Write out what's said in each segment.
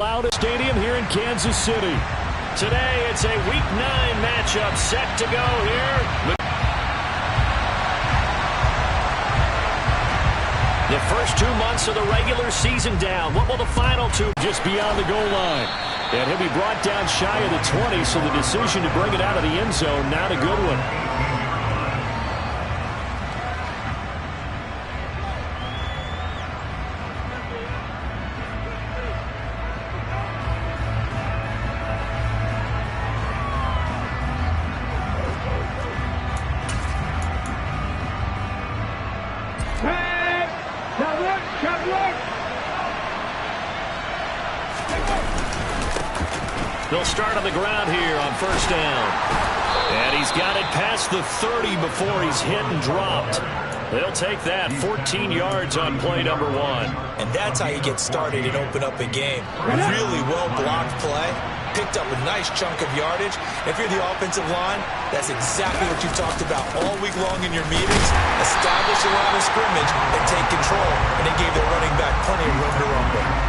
Loudest stadium here in Kansas City. Today, it's a Week 9 matchup set to go here. The first 2 months of the regular season down. What will the final two? Just beyond the goal line. And he'll be brought down shy of the 20, so the decision to bring it out of the end zone, not a good one. They'll start on the ground here on first down. And he's got it past the 30 before he's hit and dropped. They'll take that 14 yards on play number 1. And that's how you get started and open up a game. Really well-blocked play. Picked up a nice chunk of yardage. If you're the offensive line, that's exactly what you talked about all week long in your meetings. Establish a line of scrimmage and take control. And they gave their running back plenty of room to rumble.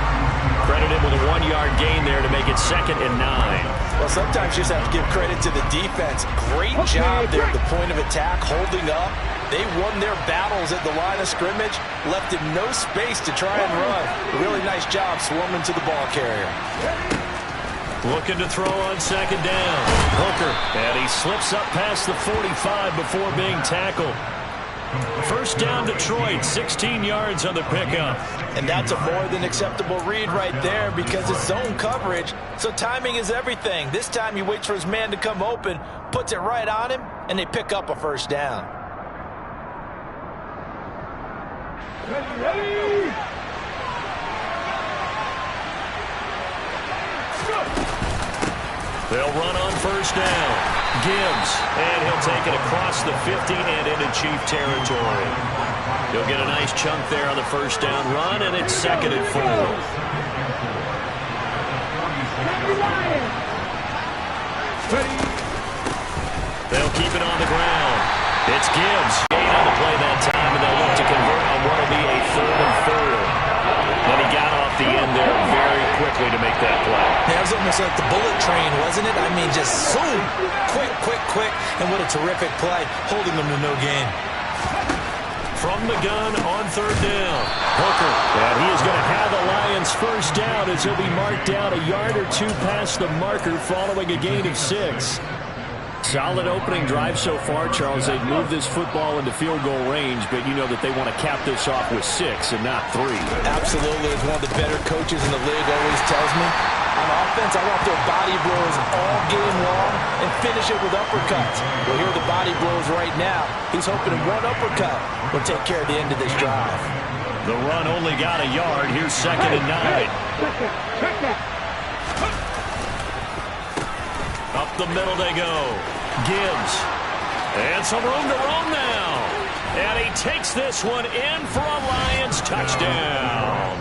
Credited with a 1-yard gain there to make it 2nd and 9. Well, sometimes you just have to give credit to the defense. Great job there at the point of attack, holding up. They won their battles at the line of scrimmage, left him no space to try and run. Really nice job swarming to the ball carrier. Looking to throw on 2nd down. Hooker, and he slips up past the 45 before being tackled. First down Detroit, 16 yards on the pickup. And that's a more than acceptable read right there because it's zone coverage, so timing is everything. This time he waits for his man to come open, puts it right on him, and they pick up a first down. Ready. They'll run on first down. Gibbs, and he'll take it across the 50 and into Chief territory. He'll get a nice chunk there on the first down run, and it's 2nd and 4. They'll keep it on the ground. It's Gibbs. Gain on the play that time, and they'll look to convert on what will be a 3rd and 4. Then he got off the end there very quickly to make that play. That was almost like the bullet train, wasn't it? I mean, just zoom. Quick. And what a terrific play, holding them to no gain. From the gun on 3rd down. Hooker, and he is going to have the Lions first down as he'll be marked down a yard or two past the marker following a gain of 6. Solid opening drive so far, Charles. They've moved this football into field goal range, but you know that they want to cap this off with 6 and not 3. Absolutely. As one of the better coaches in the league always tells me, on offense, I want to throw body blows all game long and finish it with uppercuts. Well, here are the body blows right now. He's hoping one uppercut will take care of the end of this drive. The run only got a yard. Here's 2nd and 9. Up the middle they go. Gibbs. And some room to roam now. And he takes this one in for a Lions touchdown.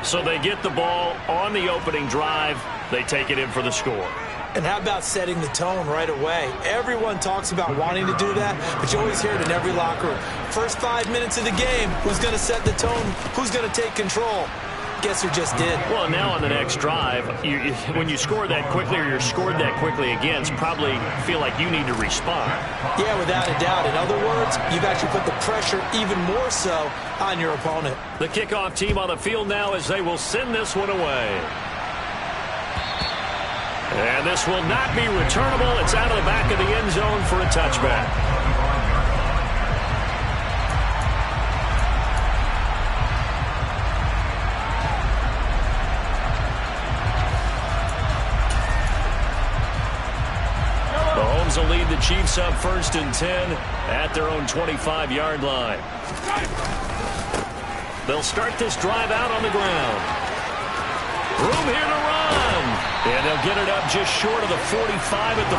So they get the ball on the opening drive. They take it in for the score. And how about setting the tone right away? Everyone talks about wanting to do that, but you always hear it in every locker room. First 5 minutes of the game, who's going to set the tone? Who's going to take control? Guess who just did? Well, now on the next drive, when you score that quickly or you're scored that quickly against, probably feel like you need to respond. Yeah, without a doubt. In other words, you've actually put the pressure even more so on your opponent. The kickoff team on the field now as they will send this one away. And this will not be returnable. It's out of the back of the end zone for a touchback. Will lead the Chiefs up 1st and 10 at their own 25-yard line. They'll start this drive out on the ground. Room here to run. And they'll get it up just short of the 45 at the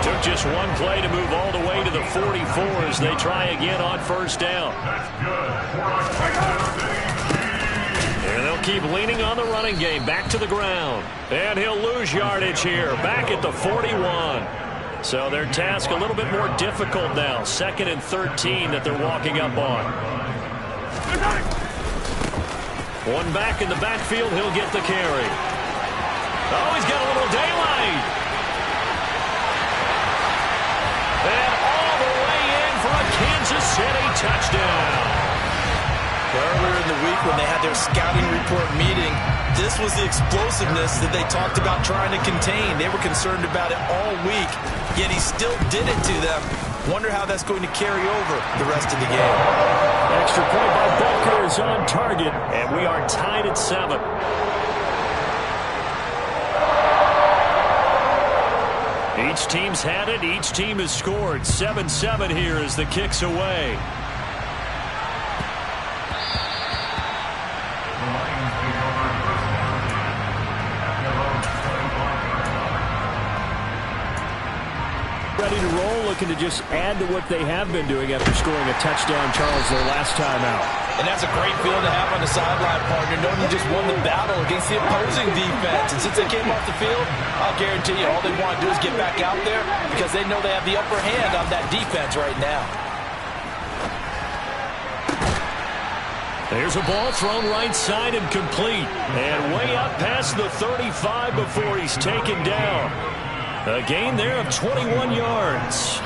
44. Took just one play to move all the way to the 44 as they try again on first down. And they'll keep leaning on the running game. Back to the ground. And he'll lose yardage here. Back at the 41. So their task a little bit more difficult now. 2nd and 13 that they're walking up on. One back in the backfield. He'll get the carry. Oh, he's got a little daylight. And all the way in for a Kansas City touchdown. Earlier in the week when they had their scouting report meeting, this was the explosiveness that they talked about trying to contain. They were concerned about it all week, yet he still did it to them. Wonder how that's going to carry over the rest of the game. Extra point by Booker is on target, and we are tied at 7. Each team's had it. Each team has scored. 7-7 here as the kick's away. Ready to roll, looking to just add to what they have been doing after scoring a touchdown, Charles, their last time out. And that's a great feeling to have on the sideline, partner, knowing you just won the battle against the opposing defense. And since they came off the field, I'll guarantee you all they want to do is get back out there because they know they have the upper hand on that defense right now. There's a ball thrown right side and complete. And way up past the 35 before he's taken down. A gain there of 21 yards.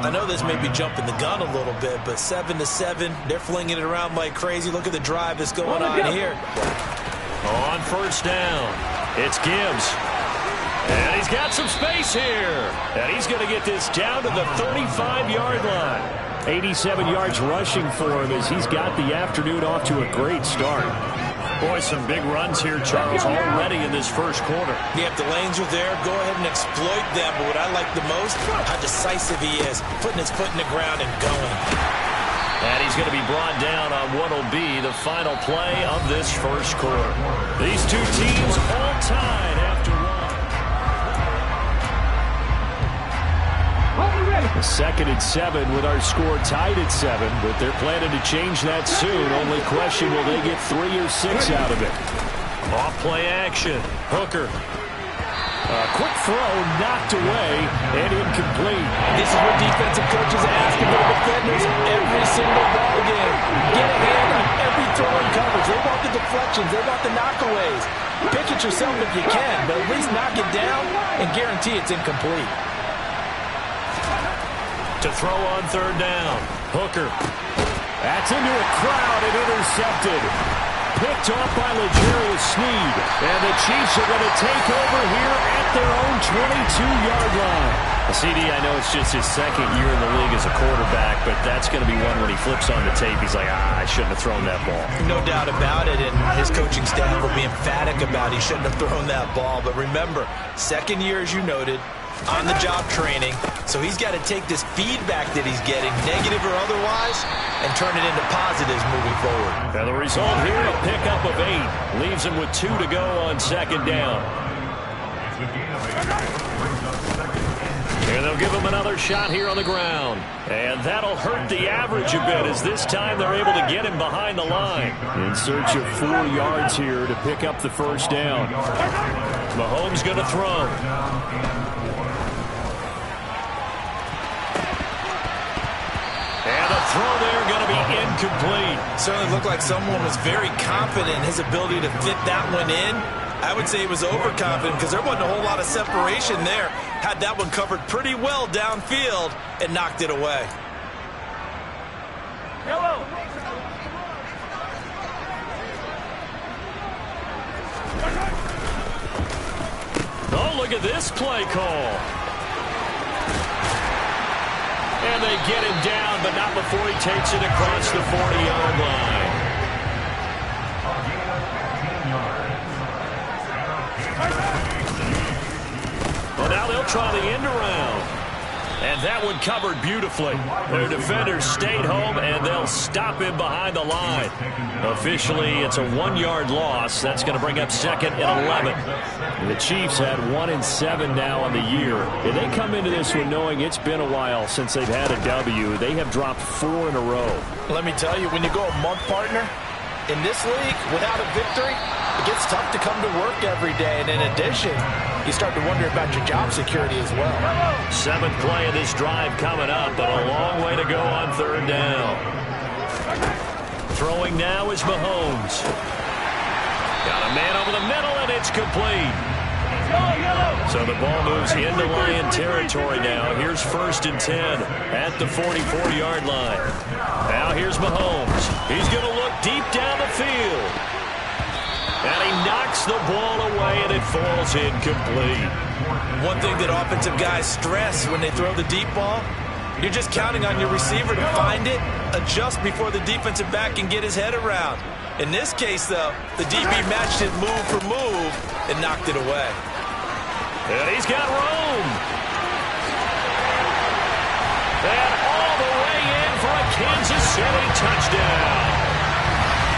I know this may be jumping the gun a little bit, but 7-7, they're flinging it around like crazy. Look at the drive that's going on here. On first down, it's Gibbs. And he's got some space here. And he's going to get this down to the 35-yard line. 87 yards rushing for him as he's got the afternoon off to a great start. Boy, some big runs here, Charles, already in this first quarter. Yeah, if the lanes are there, go ahead and exploit them. But what I like the most, how decisive he is, putting his foot in the ground and going. And he's going to be brought down on what will be the final play of this first quarter. These two teams all tied after one. A 2nd and 7 with our score tied at 7, but they're planning to change that soon. Only question, will they get 3 or 6 out of it? Off play action. Hooker. A quick throw knocked away and incomplete. This is what defensive coaches ask of their defenders every single ball game. Get a hand on every throw in coverage. They want the deflections. They want the knockaways. Pitch it yourself if you can, but at least knock it down and guarantee it's incomplete. To throw on third down. Hooker. That's into a crowd and intercepted. Picked off by L'Jarius Sneed. And the Chiefs are going to take over here at their own 22-yard line. CD, I know it's just his second year in the league as a quarterback, but that's going to be one when he flips on the tape. He's like, I shouldn't have thrown that ball. No doubt about it, and his coaching staff will be emphatic about he shouldn't have thrown that ball. But remember, second year, as you noted, on-the-job training, so he's got to take this feedback that he's getting, negative or otherwise, and turn it into positives moving forward. And the result here, a pickup of 8. Leaves him with 2 to go on second down. And they'll give him another shot here on the ground. And that'll hurt the average a bit as this time they're able to get him behind the line. In search of 4 yards here to pick up the first down. Mahomes going to throw. And the throw there going to be incomplete. Certainly looked like someone was very confident in his ability to fit that one in. I would say he was overconfident because there wasn't a whole lot of separation there. Had that one covered pretty well downfield and knocked it away. Oh, look at this play call. And they get him down, but not before he takes it across the 40-yard line. Well, now they'll try the end around. And that one covered beautifully. Their defenders stayed home, and they'll stop him behind the line. Officially, it's a 1-yard loss. That's going to bring up 2nd and 11. The Chiefs had 1-7 now on the year. And they come into this one knowing it's been a while since they've had a W. They have dropped 4 in a row. Let me tell you, when you go a month, partner, in this league, without a victory, it gets tough to come to work every day. And in addition, you start to wonder about your job security as well. 7th play of this drive coming up, but a long way to go on third down. Throwing now is Mahomes. Got a man over the middle, and it's complete. So the ball moves into Lion territory now. Here's 1st and 10 at the 44-yard line. Now here's Mahomes. He's going to look deep down the field. And he knocks the ball away, and it falls incomplete. One thing that offensive guys stress when they throw the deep ball, you're just counting on your receiver to find it, adjust before the defensive back can get his head around. In this case, though, the DB matched it move for move and knocked it away. And he's got room. And all the way in for a Kansas City touchdown.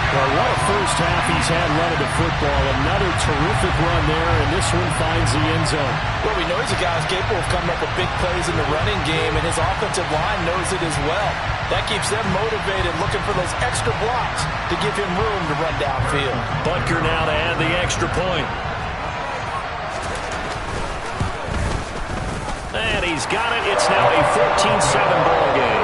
Well, what a first half he's had running the football. Another terrific run there, and this one finds the end zone. Well, we know he's a guy who's capable of coming up with big plays in the running game, and his offensive line knows it as well. That keeps them motivated, looking for those extra blocks to give him room to run downfield. Butker now to add the extra point. And he's got it. It's now a 14-7 ball game.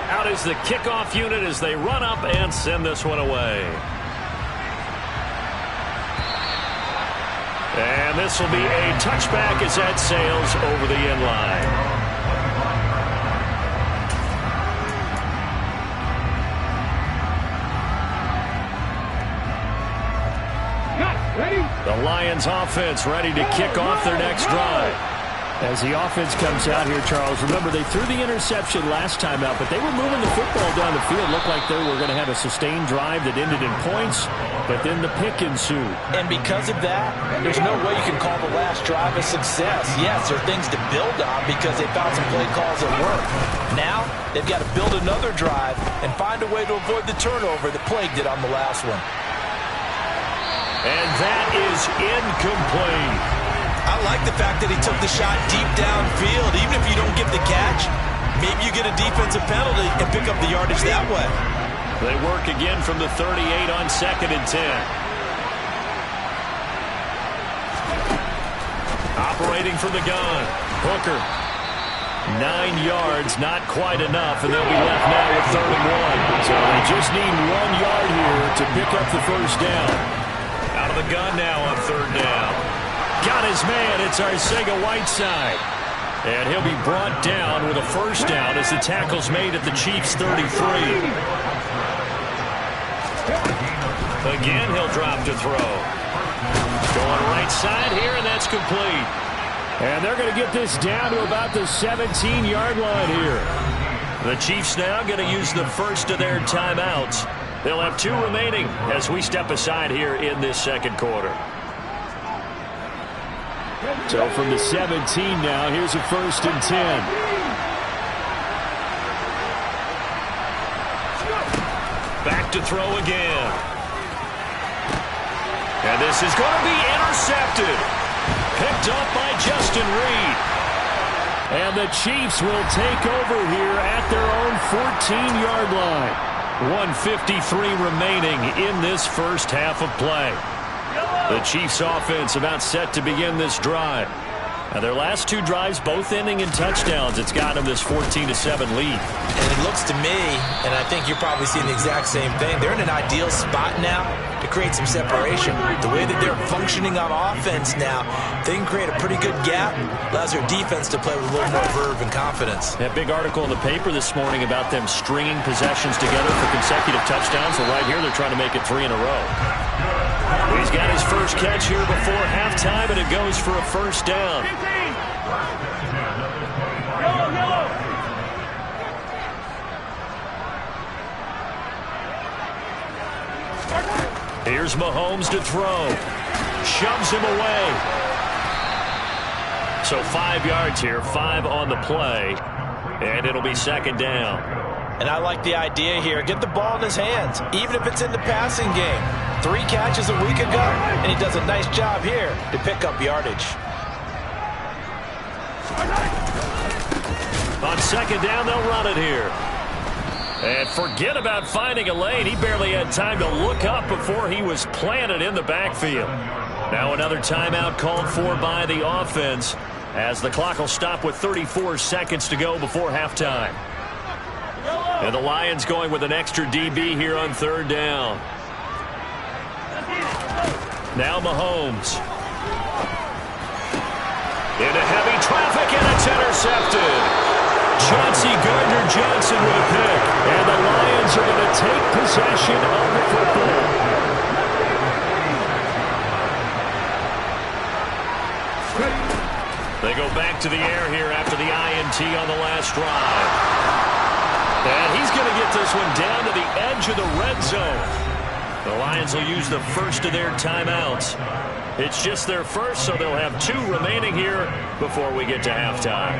Out is the kickoff unit as they run up and send this one away. And this will be a touchback as that sails over the end line. The Lions offense ready to kick off their next drive. As the offense comes out here, Charles, remember they threw the interception last time out, but they were moving the football down the field. Looked like they were going to have a sustained drive that ended in points, but then the pick ensued. And because of that, there's no way you can call the last drive a success. Yes, there are things to build on because they found some play calls that work. Now, they've got to build another drive and find a way to avoid the turnover that plagued it on the last one. And that is incomplete. I like the fact that he took the shot deep downfield. Even if you don't get the catch, maybe you get a defensive penalty and pick up the yardage that way. They work again from the 38 on 2nd and 10. Operating from the gun. Hooker. 9 yards, not quite enough, and they'll be left now with 3rd and 1. So they just need 1 yard here to pick up the first down. Out of the gun now on 3rd down. Got his man. It's Arcega-Whiteside. And he'll be brought down with a first down as the tackle's made at the Chiefs' 33. Again, he'll drop to throw. Going right side here, and that's complete. And they're going to get this down to about the 17-yard line here. The Chiefs now going to use the first of their timeouts. They'll have 2 remaining as we step aside here in this second quarter. So from the 17 now, here's a 1st and 10. Back to throw again. And this is going to be intercepted. Picked up by Justin Reed. And the Chiefs will take over here at their own 14-yard line. 1:53 remaining in this first half of play. The Chiefs offense about set to begin this drive. Now their last 2 drives both ending in touchdowns. It's got them this 14-7 lead. And it looks to me, and I think you're probably seeing the exact same thing, they're in an ideal spot now to create some separation. The way that they're functioning on offense now, they can create a pretty good gap. Allows their defense to play with a little more verve and confidence. That big article in the paper this morning about them stringing possessions together for consecutive touchdowns. So right here, they're trying to make it 3 in a row. He's got his first catch here before halftime, and it goes for a first down. Here's Mahomes to throw. Shoves him away. So 5 yards here, 5 on the play, and it'll be 2nd down. And I like the idea here. Get the ball in his hands, even if it's in the passing game. 3 catches a week ago, and he does a nice job here to pick up yardage. On 2nd down, they'll run it here. And forget about finding a lane. He barely had time to look up before he was planted in the backfield. Now another timeout called for by the offense, as the clock will stop with 34 seconds to go before halftime. And the Lions going with an extra DB here on third down. Now Mahomes. Into heavy traffic, and it's intercepted. Chauncey Gardner-Johnson with a pick. And the Lions are going to take possession of the football. They go back to the air here after the INT on the last drive. And he's going to get this one down to the edge of the red zone. The Lions will use the first of their timeouts. It's just their first, so they'll have 2 remaining here before we get to halftime.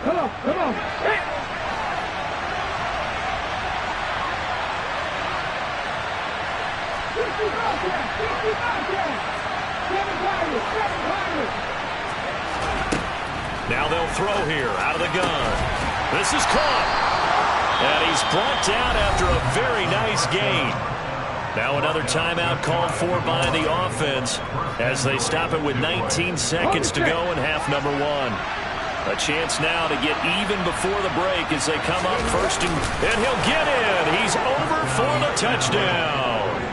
Come on, come on. Hey. Now they'll throw here out of the gun. This is caught. And he's brought down after a very nice gain. Now another timeout called for by the offense as they stop it with 19 seconds to go in half number 1. A chance now to get even before the break as they come up first, and he'll get in. He's over for the touchdown.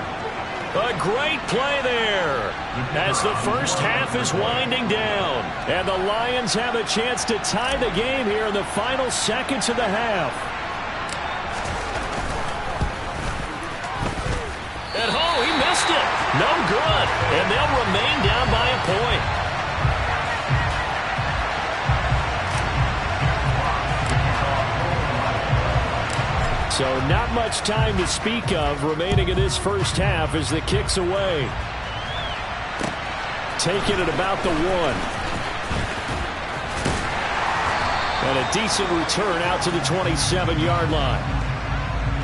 A great play there as the first half is winding down. And the Lions have a chance to tie the game here in the final seconds of the half. And oh, he missed it. No good. And they'll remain down by a point. So not much time to speak of remaining in this first half as the kick's away. Taken at about the 1. And a decent return out to the 27-yard line.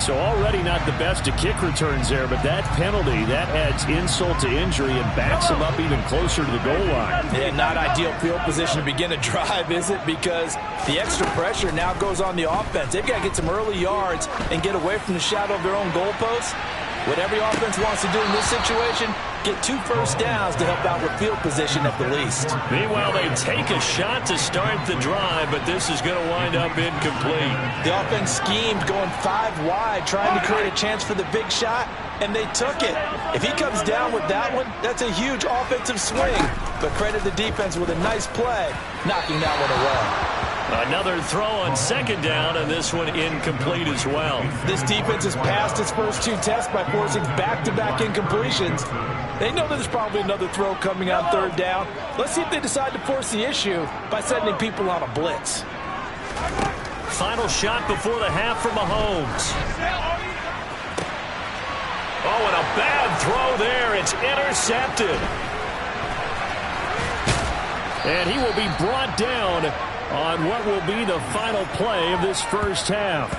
So already not the best of kick returns there, but that penalty, that adds insult to injury and backs him up even closer to the goal line. Yeah, not ideal field position to begin a drive, is it? Because the extra pressure now goes on the offense. They've got to get some early yards and get away from the shadow of their own goalposts. What every offense wants to do in this situation, get 2 first downs to help out with field position at the least. Meanwhile, they take a shot to start the drive, but this is going to wind up incomplete. The offense schemed going 5 wide, trying to create a chance for the big shot, and they took it. If he comes down with that one, that's a huge offensive swing. But credit the defense with a nice play, knocking that one away. Another throw on second down, and this one incomplete as well. This defense has passed its first 2 tests by forcing back-to-back incompletions. They know there's probably another throw coming on third down. Let's see if they decide to force the issue by sending people on a blitz. Final shot before the half from Mahomes. Oh, and a bad throw there. It's intercepted. And he will be brought down on what will be the final play of this first half.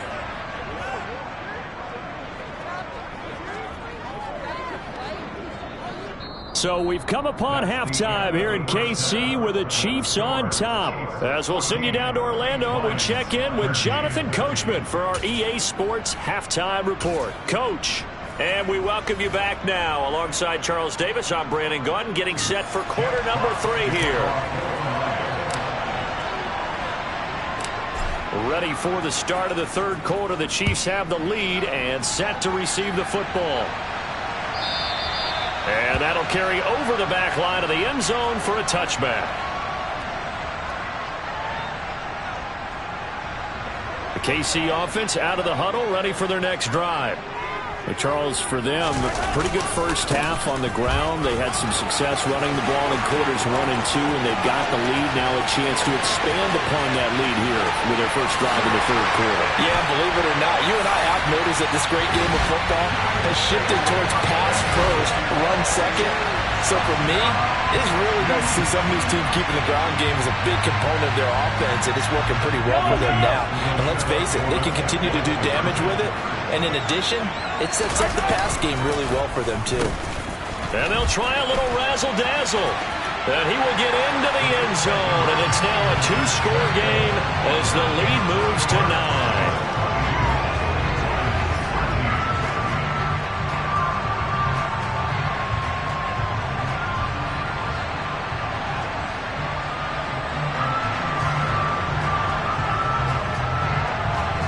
So we've come upon halftime here in KC with the Chiefs on top. As we'll send you down to Orlando, we check in with Jonathan Coachman for our EA Sports Halftime Report. Coach, and we welcome you back now. Alongside Charles Davis, I'm Brandon Gaudin, getting set for quarter number 3 here. Ready for the start of the third quarter. The Chiefs have the lead and set to receive the football. And that'll carry over the back line of the end zone for a touchback. The KC offense out of the huddle, ready for their next drive. But Charles, for them, pretty good first half on the ground. They had some success running the ball in quarters 1 and 2, and they've got the lead. Now a chance to expand upon that lead here with their first drive in the third quarter. Yeah, believe it or not, you and I have noticed that this great game of football has shifted towards pass first, run second. So for me, it's really nice to see some of these teams keeping the ground game as a big component of their offense, and it's working pretty well for them now. And let's face it, they can continue to do damage with it. And in addition, it sets up the pass game really well for them, too. And they'll try a little razzle-dazzle. And he will get into the end zone. And it's now a 2-score game as the lead moves to 9.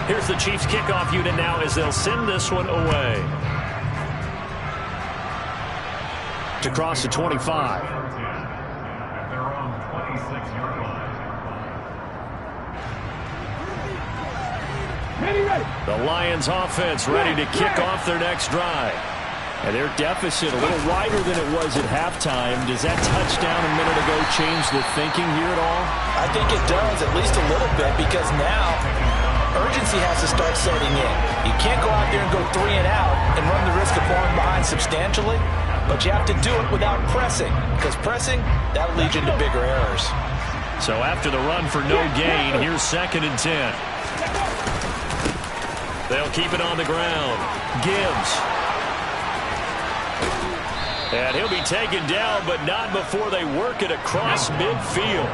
Here's the Chiefs kickoff unit now as they'll send this one away. To cross the 25. The Lions offense ready to kick off their next drive. And their deficit a little wider than it was at halftime. Does that touchdown a minute ago change the thinking here at all? I think it does, at least a little bit, because now urgency has to start setting in. You can't go out there and go 3 and out and run the risk of falling behind substantially, but you have to do it without pressing, because pressing, that'll lead you into bigger errors. So after the run for no gain, here's 2nd and 10. They'll keep it on the ground. Gibbs. And he'll be taken down, but not before they work it across midfield.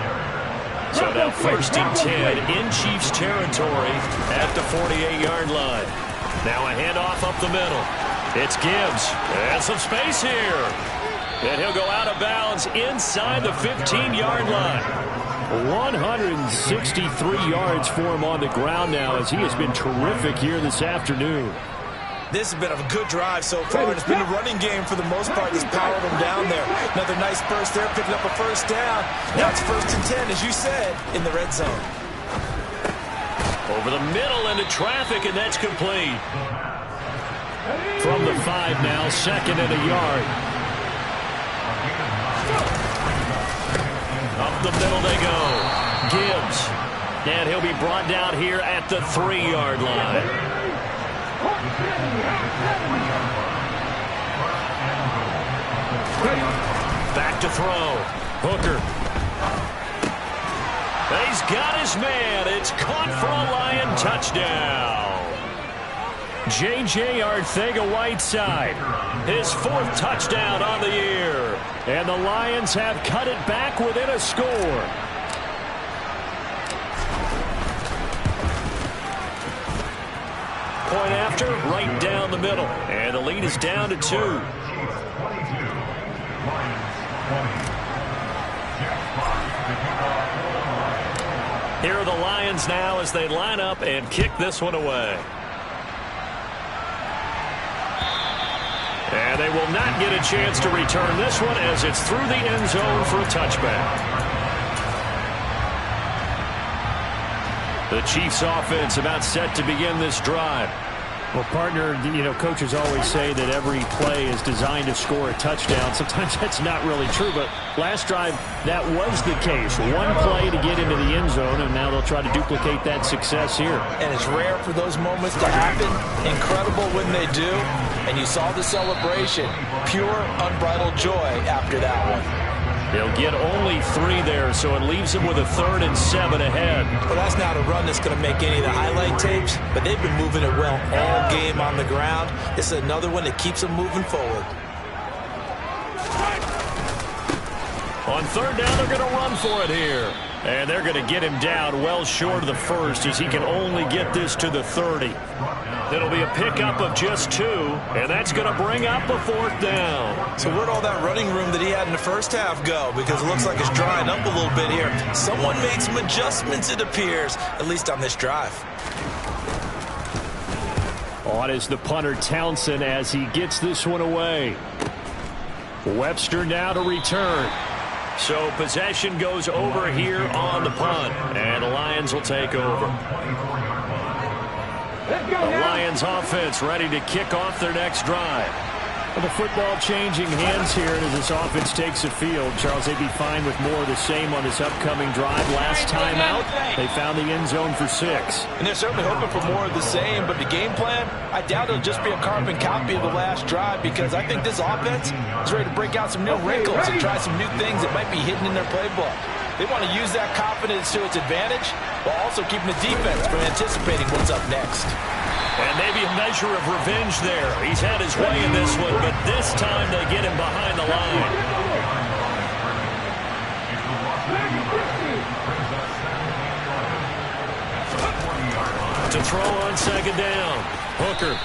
So now 1st and 10 in Chiefs territory at the 48-yard line. Now a handoff up the middle. It's Gibbs. And some space here. And he'll go out of bounds inside the 15-yard line. 163 yards for him on the ground now as he has been terrific here this afternoon. This has been a good drive so far, and it's been a running game for the most part that's powered him down there. Another nice burst there, picking up a 1st down. Now it's 1st and 10, as you said, in the red zone. Over the middle into traffic, and that's complete. From the 5 now, 2nd and a yard. Up the middle they go. Gibbs. And he'll be brought down here at the 3-yard line. Back to throw. Hooker. He's got his man. It's caught for a Lion touchdown. J.J. Arcega-Whiteside, his 4th touchdown on the year. And the Lions have cut it back within a score. Point after, right down the middle. And the lead is down to 2. Here are the Lions now as they line up and kick this one away. And they will not get a chance to return this one as it's through the end zone for a touchback. The Chiefs offense about set to begin this drive. Well, partner, you know, coaches always say that every play is designed to score a touchdown. Sometimes that's not really true, but last drive, that was the case. One play to get into the end zone, and now they'll try to duplicate that success here. And it's rare for those moments to happen. Incredible when they do. And you saw the celebration. Pure, unbridled joy after that one. They'll get only 3 there, so it leaves them with a 3rd and 7 ahead. Well, that's not a run that's going to make any of the highlight tapes, but they've been moving it well all game on the ground. This is another one that keeps them moving forward. On 3rd down, they're going to run for it here. And they're going to get him down well short of the 1st as he can only get this to the 30. It'll be a pickup of just 2, and that's going to bring up a 4th down. So where'd all that running room that he had in the first half go? Because it looks like it's drying up a little bit here. Someone made some adjustments, it appears, at least on this drive. On is the punter Townsend as he gets this one away. Webster now to return. So possession goes over here on the punt, and the Lions will take over. The Lions offense ready to kick off their next drive. Well, the football changing hands here as this offense takes the field. Charles, they'd be fine with more of the same on this upcoming drive. Last time out, they found the end zone for 6. And they're certainly hoping for more of the same, but the game plan, I doubt it'll just be a carbon copy of the last drive, because I think this offense is ready to break out some new wrinkles and try some new things that might be hidden in their playbook. They want to use that confidence to its advantage while also keeping the defense from anticipating what's up next. And maybe a measure of revenge there. He's had his way in this one, but this time they get him behind the line. To throw on 2nd down. Hooker.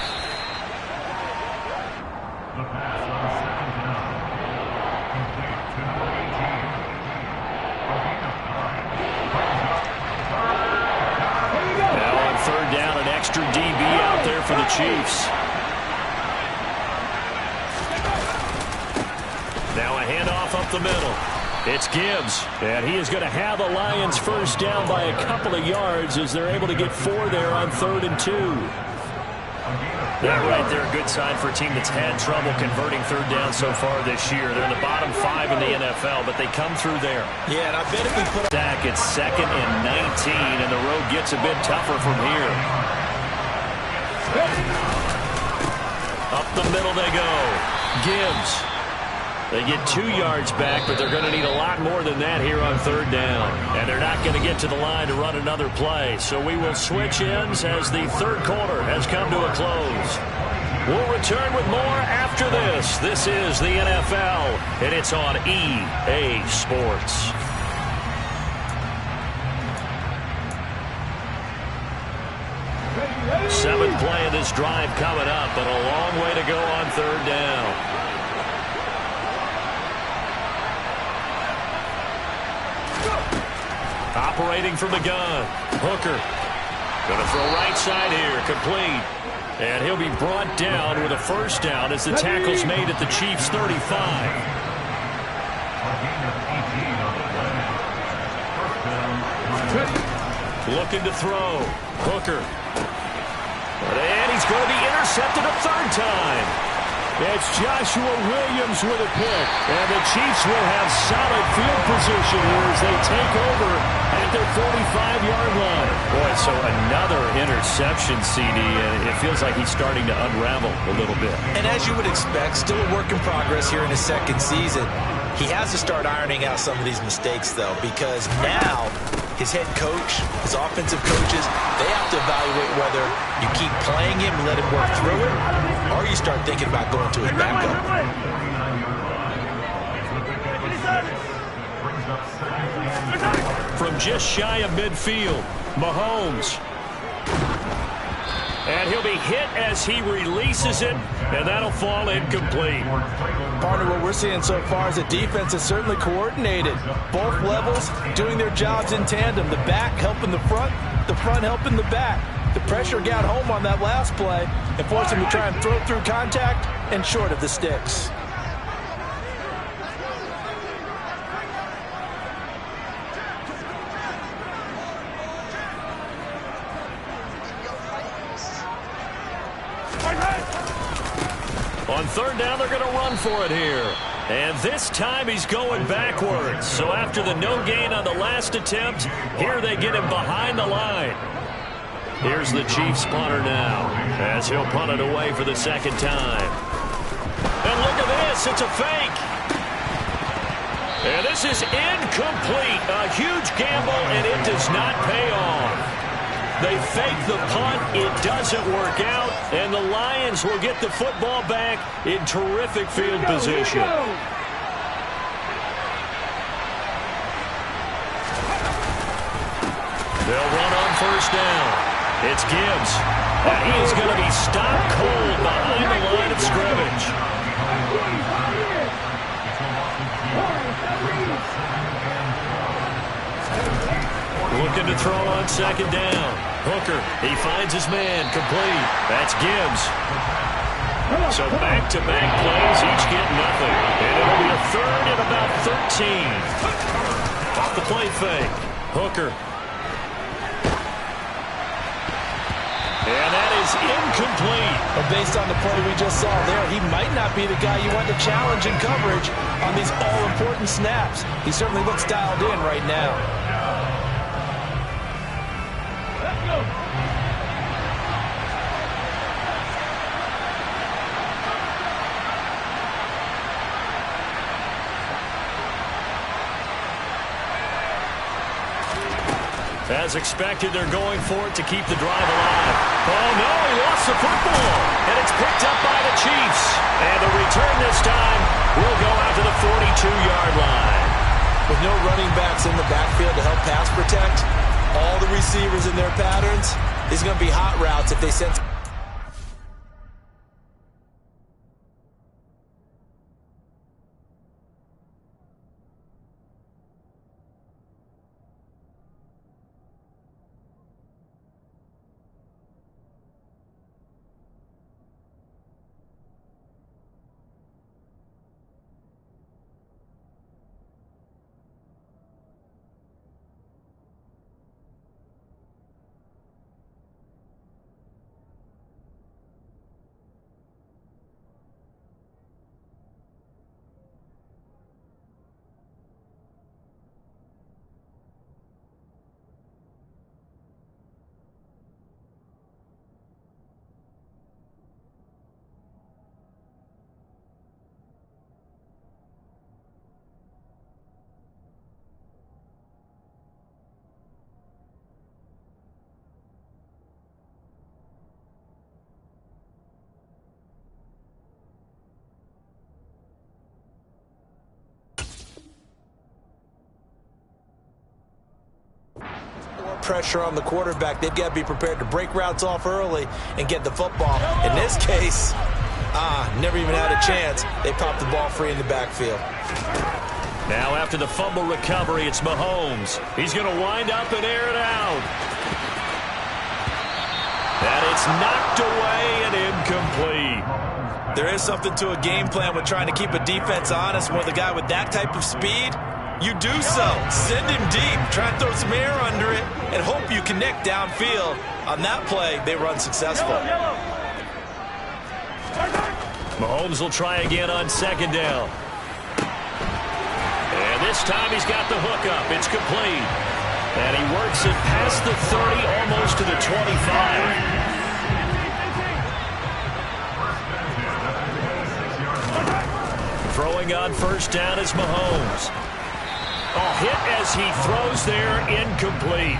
for the Chiefs. Now a handoff up the middle. It's Gibbs, and he is going to have the Lions first down by a couple of yards as they're able to get 4 there on 3rd and 2. That right there, a good sign for a team that's had trouble converting 3rd down so far this year. They're in the bottom 5 in the NFL, but they come through there. Yeah, and I bet if we put back, it's 2nd and 19, and the road gets a bit tougher from here. Up the middle they go. Gibbs. They get 2 yards back, but they're going to need a lot more than that here on 3rd down. And they're not going to get to the line to run another play. So we will switch ends as the 3rd quarter has come to a close. We'll return with more after this. This is the NFL, and it's on EA Sports. Seventh play of this drive coming up, but a long way to go on 3rd down. Operating from the gun. Hooker. Going to throw right side here. Complete. And he'll be brought down with a first down as the tackle's made at the Chiefs' 35. Looking to throw. Hooker. And he's going to be intercepted a 3rd time. It's Joshua Williams with a pick. And the Chiefs will have solid field position here as they take over at their 45-yard line. Boy, so another interception, CD, and it feels like he's starting to unravel a little bit. And as you would expect, still a work in progress here in his 2nd season. He has to start ironing out some of these mistakes, though, because now his head coach, his offensive coaches, they have to evaluate whether you keep playing him and let him work through it, or you start thinking about going to his backup. From just shy of midfield, Mahomes. And he'll be hit as he releases it, and that'll fall incomplete. Partner, what we're seeing so far is the defense is certainly coordinated. Both levels doing their jobs in tandem. The back helping the front helping the back. The pressure got home on that last play and forced him to try and throw through contact and short of the sticks. On 3rd down, they're going to run for it here. And this time he's going backwards. So after the no gain on the last attempt, here they get him behind the line. Here's the Chiefs punter now as he'll punt it away for the 2nd time. And look at this. It's a fake. And this is incomplete. A huge gamble, and it does not pay off. They fake the punt. It doesn't work out. And the Lions will get the football back in terrific field position. They'll run on 1st down. It's Gibbs. And he is going to be stopped cold behind the line of scrimmage. Looking to throw on 2nd down. Hooker, he finds his man, complete. That's Gibbs. So back-to-back plays, each get nothing. And it'll be a 3rd and about 13. Off the play fake. Hooker. And that is incomplete. But based on the play we just saw there, he might not be the guy you want to challenge in coverage on these all-important snaps. He certainly looks dialed in right now. As expected, they're going for it to keep the drive alive. Oh, no, he lost the football. And it's picked up by the Chiefs. And the return this time will go out to the 42-yard line. With no running backs in the backfield to help pass protect, all the receivers in their patterns, these are going to be hot routes if they sense. pressure on the quarterback, they've got to be prepared to break routes off early and get the football. In this case, never even had a chance. They popped the ball free in the backfield. Now after the fumble recovery, it's Mahomes. He's going to wind up and air it out. And it's knocked away and incomplete. There is something to a game plan with trying to keep a defense honest. With a guy with that type of speed, you do so. Send him deep, try and throw some air under it, and hope you connect downfield. On that play, they were unsuccessful. Mahomes will try again on second down. And this time he's got the hook up. It's complete. And he works it past the 30, almost to the 25. Throwing on first down is Mahomes. A hit as he throws there, incomplete.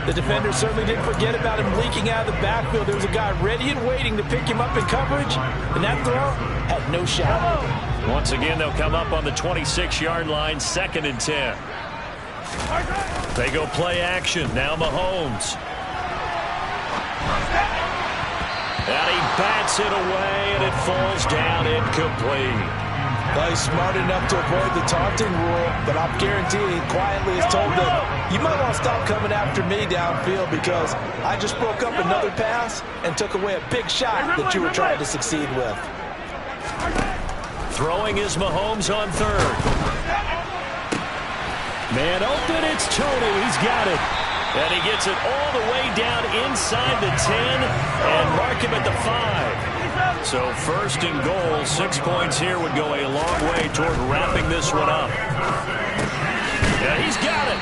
The defender certainly didn't forget about him leaking out of the backfield. There was a guy ready and waiting to pick him up in coverage, and that throw had no shot. Once again, they'll come up on the 26-yard line, 2nd and 10. They go play action. Now Mahomes. And he bats it away, and it falls down incomplete. Well, he's smart enough to avoid the taunting rule, but I'll guarantee he quietly has told them, you might want to stop coming after me downfield because I just broke up another pass and took away a big shot that you were trying to succeed with. Throwing is Mahomes on third. Man open, it's Tony. He's got it. And he gets it all the way down inside the 10 and mark him at the 5. So 1st and goal, 6 points here would go a long way toward wrapping this one up. Yeah, he's got it.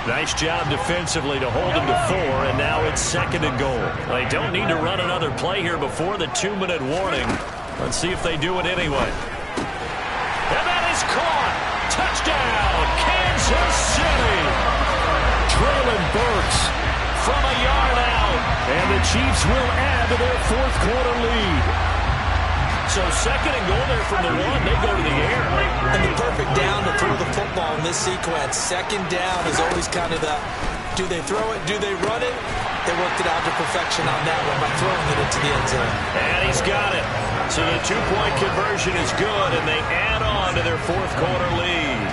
Nice job defensively to hold him to 4, and now it's 2nd and goal. They don't need to run another play here before the 2-minute warning. Let's see if they do it anyway. And that is caught. Touchdown, Kansas City. Traylon Burks from a yard out. And the Chiefs will add to their 4th quarter lead. So 2nd and goal there from the 1. They go to the air. And the perfect down to throw the football in this sequence. 2nd down is always kind of the, do they throw it, do they run it? They worked it out to perfection on that one by throwing it into the end zone. And he's got it. So the 2-point conversion is good, and they add on to their 4th quarter lead.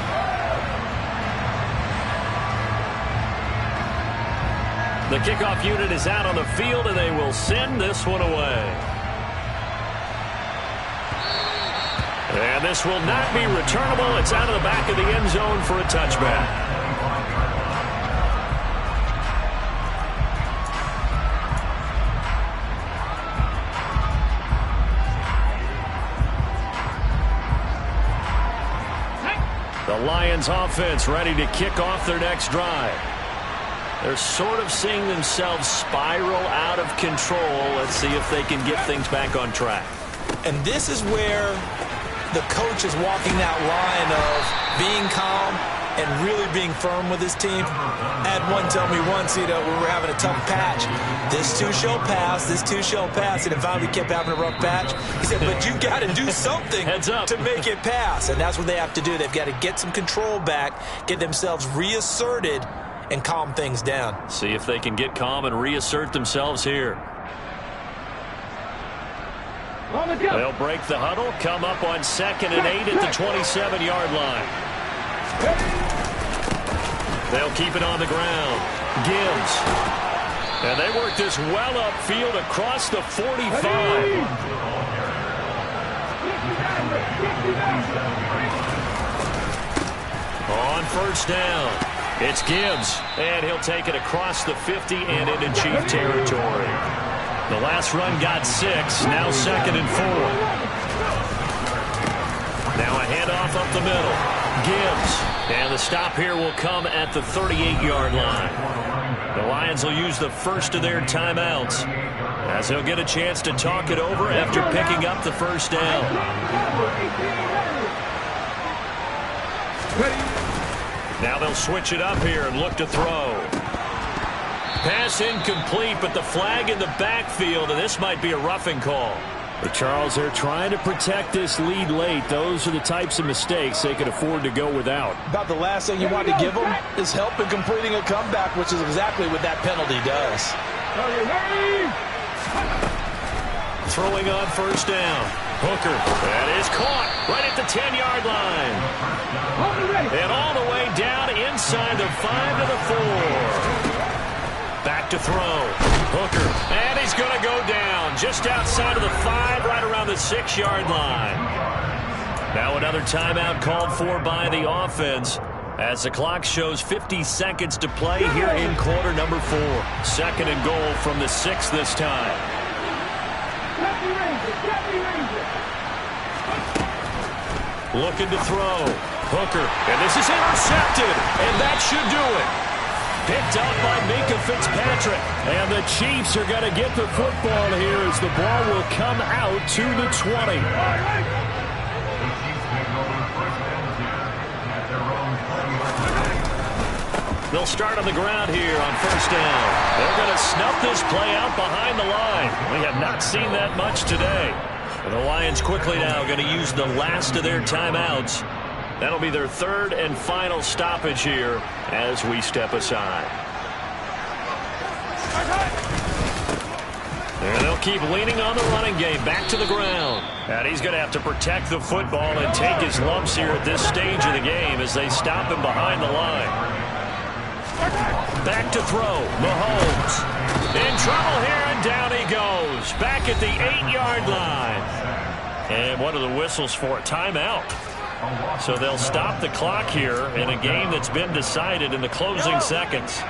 The kickoff unit is out on the field, and they will send this one away. And this will not be returnable. It's out of the back of the end zone for a touchback. The Lions offense ready to kick off their next drive. They're sort of seeing themselves spiral out of control. Let's see if they can get things back on track. And this is where the coach is walking that line of being calm and really being firm with his team. I had one tell me once, when we were having a tough patch, this too shall pass, this too shall pass, and it finally kept having a rough patch. He said, but you got to do something to make it pass, and that's what they have to do. They've got to get some control back, get themselves reasserted, and calm things down. See if they can get calm and reassert themselves here. They'll break the huddle, come up on 2nd and 8 at the 27-yard line. They'll keep it on the ground. Gibbs. And they work this well upfield across the 45. On first down, it's Gibbs. And he'll take it across the 50 and into Chief territory. The last run got 6. Now 2nd and 4. Now a handoff up the middle. Gibbs. And the stop here will come at the 38-yard line. The Lions will use the first of their timeouts as they'll get a chance to talk it over after picking up the first down. Now they'll switch it up here and look to throw. Pass incomplete, but the flag in the backfield, and this might be a roughing call. But Charles, they're trying to protect this lead late. Those are the types of mistakes they could afford to go without. About the last thing you want to give them is help in completing a comeback, which is exactly what that penalty does. Throwing on first down. Hooker. That is caught right at the 10-yard line. And all the way down inside the 5 to the 4. Back to throw. Hooker. And he's going to go down just outside of the 5, right around the 6-yard line. Now another timeout called for by the offense as the clock shows 50 seconds to play here in quarter number 4. Second and goal from the 6 this time. Looking to throw. Hooker. And this is intercepted. And that should do it. Picked up by Minkah Fitzpatrick. And the Chiefs are going to get the football here as the ball will come out to the 20. They'll start on the ground here on first down. They're going to snuff this play out behind the line. We have not seen that much today. And the Lions quickly now going to use the last of their timeouts. That'll be their third and final stoppage here as we step aside. And they'll keep leaning on the running game back to the ground. And he's going to have to protect the football and take his lumps here at this stage of the game as they stop him behind the line. Back to throw. Mahomes in trouble here, and down he goes. Back at the 8-yard line. And what are the whistles for? Timeout. So they'll stop the clock here in a game that's been decided in the closing seconds.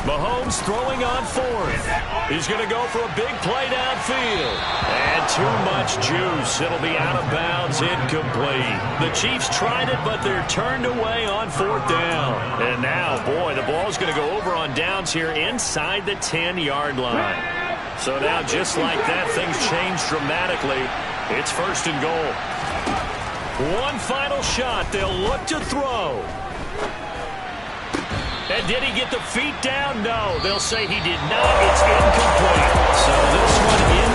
Mahomes throwing on fourth. He's going to go for a big play downfield. And too much juice. It'll be out of bounds, incomplete. The Chiefs tried it, but they're turned away on fourth down. And now, boy, the ball's going to go over on downs here inside the 10-yard line. So now, just like that, things change dramatically. It's first and goal. One final shot. They'll look to throw. And did he get the feet down? No. They'll say he did not. It's incomplete. So this one is